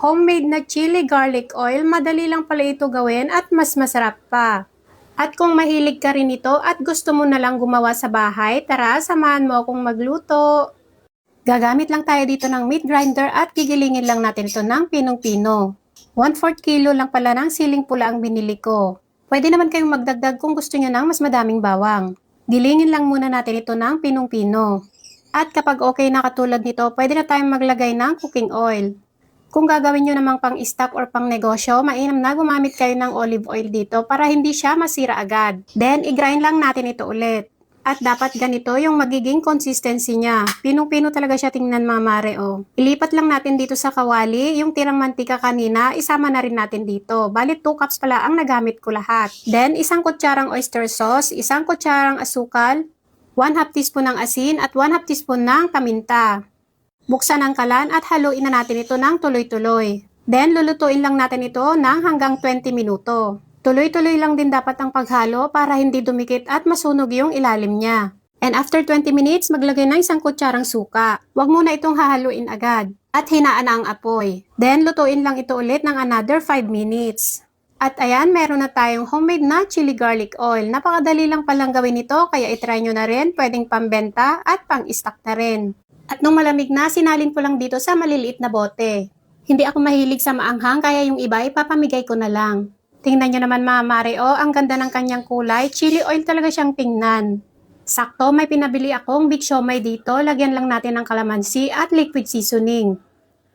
homemade na chili garlic oil, madali lang pala ito gawin at mas masarap pa. At kung mahilig ka rin ito at gusto mo na lang gumawa sa bahay, tara samahan mo akong magluto. Gagamit lang tayo dito ng meat grinder at gigilingin lang natin ito ng pinong-pino. 1/4 kilo lang pala ng siling pula ang binili ko. Pwede naman kayong magdagdag kung gusto nyo ng mas madaming bawang. Gilingin lang muna natin ito ng pinong-pino. At kapag okay na katulad nito, pwede na tayong maglagay ng cooking oil. Kung gagawin nyo namang pang stock or pang negosyo, mainam na gumamit kayo ng olive oil dito para hindi siya masira agad. Then, i-grind lang natin ito ulit. At dapat ganito yung magiging consistency niya. Pinong-pino talaga siya tingnan mga mare, oh. Ilipat lang natin dito sa kawali, yung tirang mantika kanina, isama na rin natin dito. Balit 2 cups pala ang nagamit ko lahat. Then, isang kutsarang oyster sauce, isang kutsarang asukal, 1/2 teaspoon ng asin at 1/2 teaspoon ng paminta. Buksan ang kalan at haluin na natin ito ng tuloy-tuloy. Then, lulutuin lang natin ito ng hanggang 20 minuto. Tuloy-tuloy lang din dapat ang paghalo para hindi dumikit at masunog yung ilalim niya. And after 20 minutes, maglagay ng isang kutsarang suka. Huwag muna itong hahaluin agad. At hinaan na ang apoy. Then, lutuin lang ito ulit ng another 5 minutes. At ayan, meron na tayong homemade na chili garlic oil. Napakadali lang palang gawin ito, kaya itry nyo na rin. Pwedeng pambenta at pang-stock na rin. At nung malamig na, sinalin ko lang dito sa maliliit na bote. Hindi ako mahilig sa maanghang, kaya yung iba ipapamigay ko na lang. Tingnan nyo naman mga mare, oh, ang ganda ng kanyang kulay. Chili oil talaga siyang tingnan. Sakto, may pinabili akong big siomai dito. Lagyan lang natin ng kalamansi at liquid seasoning.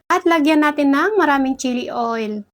At lagyan natin ng maraming chili oil.